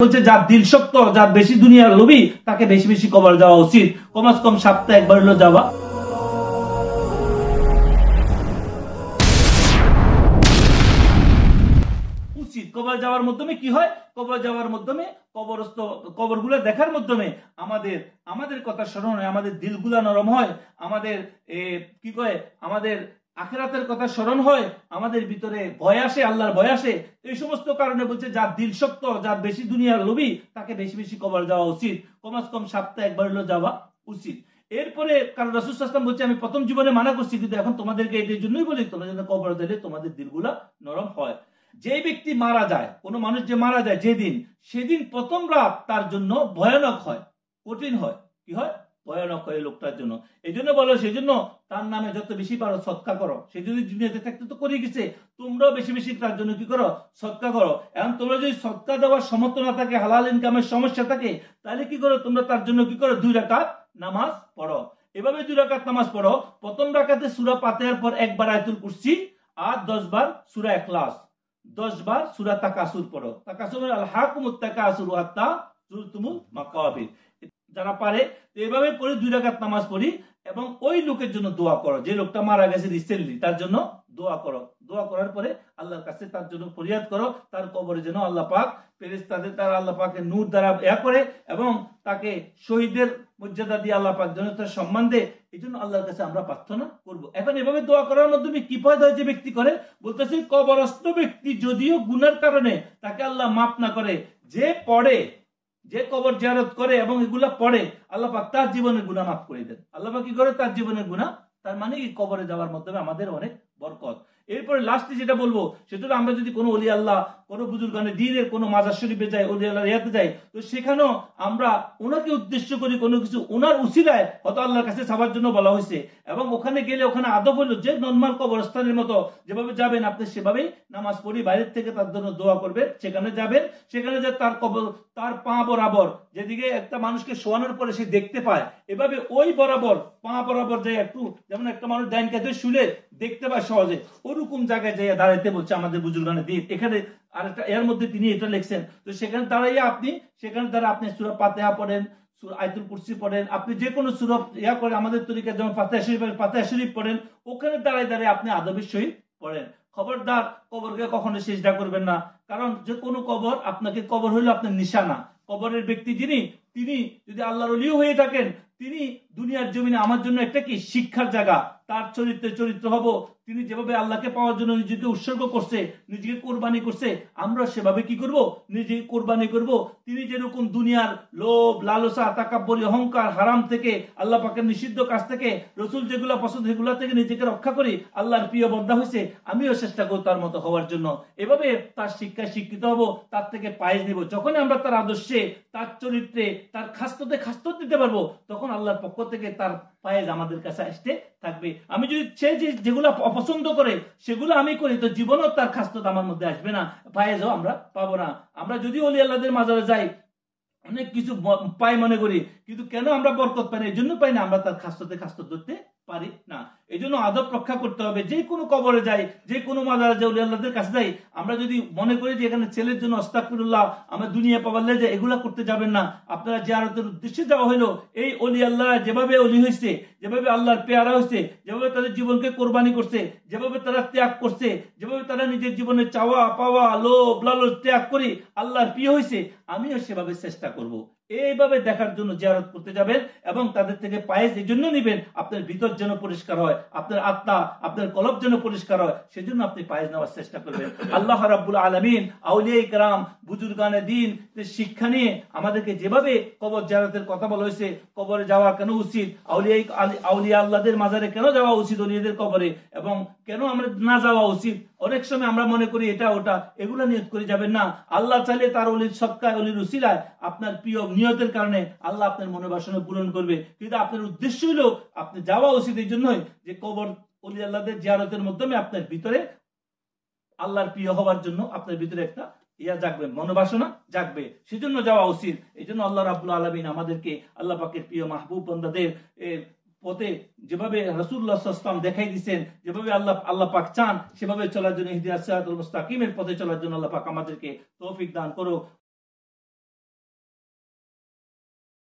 বলছে যার দিল শক্ত, যার বেশি দুনিয়ার লোভী, তাকে বেশি বেশি কবর যাওয়া উচিত। কমাস কম সপ্তাহে একবার হলো যাওয়া উচিত। কবর যাওয়ার মাধ্যমে কি হয়? কবর যাওয়ার মাধ্যমে কবরস্থ কবরগুলো দেখার মাধ্যমে আমাদের আমাদের কথা স্মরণ হয়, আমাদের দিলগুলা নরম হয়, আমাদের কি কয় আমাদের আখিরাতের কথা স্মরণ হয়, আমাদের ভিতরে ভয় আসে, আল্লাহর ভয় আসে। এই সমস্ত কারণে বলছে যার দিল শক্ত, যার বেশি দুনিয়ার লোভী, তাকে বেশি বেশি কবর যাওয়া উচিত। কমাস কম সপ্তাহে একবার হলো যাওয়া উচিত। এরপরে কারণ রাসূল সাল্লাল্লাহু আলাইহি ওয়াসাল্লাম বলছে আমি প্রথম জীবনে মানা করছি, কিন্তু এখন তোমাদেরকে এটার জন্যই বলি তোমরা যেন কবর দিলে তোমাদের দিলগুলা নরম হয়। যে ব্যক্তি মারা যায়, কোন মানুষ যে মারা যায় যেদিন, সেদিন প্রথম রাত তার জন্য ভয়ানক হয়, কঠিন হয়। কি হয়? ভয়ানক হয় লোকটার জন্য। এই জন্য বলো, সেই জন্য তার নামে যত বেশি পারো সৎকা করো। সে যদি দুনিয়াতে থাকতে তো করে গেছে, তোমরাও বেশি বেশি তার জন্য কি করো? সৎকা করো। এখন তোমরা যদি সৎকা দেওয়ার সমর্থ না থাকে, হালাল ইনকামের সমস্যা থাকে, তাহলে কি করো? তোমরা তার জন্য কি করো? 2 রাকাত নামাজ পড়ো। এভাবে 2 রাকাত নামাজ পড়ো। প্রথম রাকাতে সূরা ফাতিহার পর একবার আয়াতুল কুরসি আর 10 বার সূরা ইখলাস, 10 বার সূরা তাকাসুর পড়ো। তাকাসুর আল হাকুমুত তাকাসুর হাত্তা যুরতুমুল মাকাবির। যারা পারে এভাবে পড়ে 2 রাকাত নামাজ পড়ি এবং ওই লোকের জন্য দোয়া করো, যে লোকটা মারা গেছে রিসেন্টলি, তার জন্য দোয়া করো। দোয়া করার পরে আল্লাহর কাছে তার জন্য ফরিয়াদ করো, তার কবরে যেন আল্লাহ পাক ফেরেশতাদের তার আল্লাহ পাকের নূর দ্বারা করে এবং তাকে শহীদের মর্যাদা দিয়ে আল্লাহ পাক যেন তার সম্মান দেয়। এই জন্য আল্লাহর কাছে আমরা প্রার্থনা করব। এখন এভাবে দোয়া করার মাধ্যমে কি ফায়দা হয়? যে ব্যক্তি করে, বলতেছে কবরস্থ ব্যক্তি যদিও গুনার কারণে তাকে আল্লাহ মাফ না করে, যে পড়ে, যে কবর জিয়ারত করে এবং এগুলা পড়ে, আল্লাহ পাক তার জীবনের গুনাহ মাফ করে দেন। আল্লাহ পাক কি করে? তার জীবনের গুনাহ। তার মানে কি? কবরে যাওয়ার মাধ্যমে আমাদের অনেক বরকত। এরপরে লাস্টে যেটা বলবো সেটা হলো, আমরা যদি কোনো ওলি আল্লাহ, কোনো বুজুর্গানে দ্বীনের কোনো মাজার শরীফে যাই, ওলি আল্লাহর ইয়াতে যাই, তো সেখানেও আমরা ওনাকে উদ্দেশ্য করি কোনো কিছু, ওনার উসিলায় হয়তো আল্লাহর কাছে চাওয়ার জন্য বলা হয়েছে। এবং ওখানে গেলে ওখানে আদব হলো যে নরমাল কবরস্থানের মতো যেভাবে যাবেন আপনি সেভাবেই নামাজ পড়ি, বাইরের থেকে তার জন্য দোয়া করবেন, সেখানে যাবেন, সেখানে যে তার কবর, তার পা বরাবর যেদিকে একটা মানুষকে শোয়ানোর পরে সে দেখতে পায়, এভাবে ওই বরাবর পা বরাবর যায় একটু, যেমন একটা মানুষ ডাইন কাঁধে শুলে দেখতে পায় সহজে, ওরকম জায়গায় যাইয়া দাঁড়াইতে বলছে আমাদের বুজুর্গানে দ্বীন। এখানে আরেকটা এর মধ্যে তিনি এটা লিখছেন, তো সেখানে দাঁড়াইয়া আপনি, সেখানে দ্বারা আপনি সূরা ফাতিহা পড়েন, সূরা আয়াতুল কুরসি পড়েন, আপনি যে কোনো সূরা ইয়া করে, আমাদের তরিকা যেমন ফাতিহা শরীফ, ফাতিহা শরীফ পড়েন, ওখানে দাঁড়ায় দাঁড়ায় আপনি আদবের সহিত পড়েন। খবরদার কবরকে কখনো সিজদা করবেন না, কারণ যে কোনো কবর আপনাকে, কবর হইলো আপনার নিশানা। কবরের ব্যক্তি যিনি, তিনি যদি আল্লাহর ওলিও হয়ে থাকেন, তিনি দুনিয়ার জমিনে আমার জন্য একটা কি শিক্ষার জায়গা। তার চরিত্র হব, তিনি যেভাবে আল্লাহকে পাওয়ার জন্য নিজেকে উৎসর্গ করছে, নিজেকে কোরবানি করছে, আমরা সেভাবে কি করব? নিজেকে কোরবানি করব। তিনি যেরকম দুনিয়ার লোভ, লালসা, তাকাব্বুরি, অহংকার, হারাম থেকে, আল্লাহ পাকের নিষিদ্ধ কাজ থেকে, রসুল যেগুলা পছন্দ সেগুলা থেকে নিজেকে রক্ষা করি, আল্লাহর প্রিয় বন্ধা হয়েছে, আমিও চেষ্টা করব তার মতো হওয়ার জন্য। এভাবে তার শিক্ষায় শিক্ষিত হব, তার থেকে পায়েস নিব। যখন আমরা তার আদর্শে, তার চরিত্রে, তার খাস্ততে দিতে পারবো, তখন আল্লাহর পক্ষ থেকে তার পায়েস আমাদের কাছে আসতে থাকবে। আমি যদি সে যেগুলো অপছন্দ করে সেগুলো আমি করি, তো জীবনও তার খাস্তত আমার মধ্যে আসবে না, পায়েসও আমরা পাবো না। আমরা যদি ওলি আল্লাহদের মাজারে যাই, অনেক কিছু পাই মনে করি, কিন্তু কেন আমরা বরকত পাই না? এই জন্য পাই না, আমরা তার খাস্ততে ধরতে পারি না। এই জন্য আদব রক্ষা করতে হবে। যে কোনো কবরে যাই, যে কোনো মাজারে যাই, ওলি আল্লাহদের কাছে যাই, আমরা যদি মনে করি যে এখানে ছেলের জন্য আস্তাগফিরুল্লাহ, আমরা দুনিয়া পাবাল্লে যে, এগুলা করতে যাবেন না। আপনারা জিয়ারতের উদ্দেশ্যে যাওয়া হলো, এই ওলি আল্লাহ যেভাবে ওলি হয়েছে, যেভাবে আল্লাহর পেয়ারা হয়েছে, যেভাবে তাদের জীবনকে কোরবানি করছে, যেভাবে তারা ত্যাগ করছে, যেভাবে তারা নিজের জীবনে চাওয়া পাওয়া, লোভ লালচ ত্যাগ করে আল্লাহর প্রিয় হয়েছে, আমিও সেভাবে চেষ্টা করব। এইভাবে দেখার জন্য জিয়ারত করতে যাবেন এবং তাদের থেকে পায়েস এই জন্য নিবেন, আপনার ভিতর যেন পরিষ্কার হয়, আপনার আত্মা, আপনার কলব যেন পরিষ্কার হয়, সেজন্য আপনি পায়েস নেওয়ার চেষ্টা করবেন। আল্লাহ রাব্বুল আলামিন আউলিয়া ইকরাম, বুজুর্গানে দ্বীন শিক্ষা নিয়ে আমাদেরকে যেভাবে কবর জিয়ারতের কথা বলা হয়েছে, কবরে যাওয়া কেন উচিত, আউলিয়া আল্লাহদের মাজারে কেন যাওয়া উচিত, ওলিদের কবরে, এবং কেন আমরা না যাওয়া উচিত। অনেক সময় আমরা মনে করি এটা ওটা, এগুলো নিয়ত করে যাবেন না। আল্লাহ চাইলে তার ওলির সদকায়, ওলির উসিলায়, আপনার প্রিয় নিয়তের কারণে আল্লাহ আপনার মনোবাসনা পূরণ করবে। কিন্তু আপনার উদ্দেশ্য হলো আপনি যাওয়া উচিত এই জন্যই যে কবর ওলি আল্লাহদের জিয়ারতের মাধ্যমে আপনার ভিতরে আল্লাহর প্রিয় হওয়ার জন্য আপনার ভিতরে একটা ইয়া জাগবে, মনোবাসনা জাগবে, সেজন্য যাওয়া উচিত। এই জন্য আল্লাহ রাব্বুল আলামিন আমাদেরকে আল্লাহ পাকের প্রিয় মাহবুব বান্দাদের পথে যেভাবে রাসূলুল্লাহ সাল্লাল্লাহু আলাইহি ওয়াসাল্লাম দেখাই দিয়েছেন, যেভাবে আল্লাহ পাক চান সেভাবে চলার জন্য, ইহদিনাস সিরাতাল মুস্তাকিমের পথে চলার জন্য আল্লাহ পাক আমাদেরকে তৌফিক দান করুক।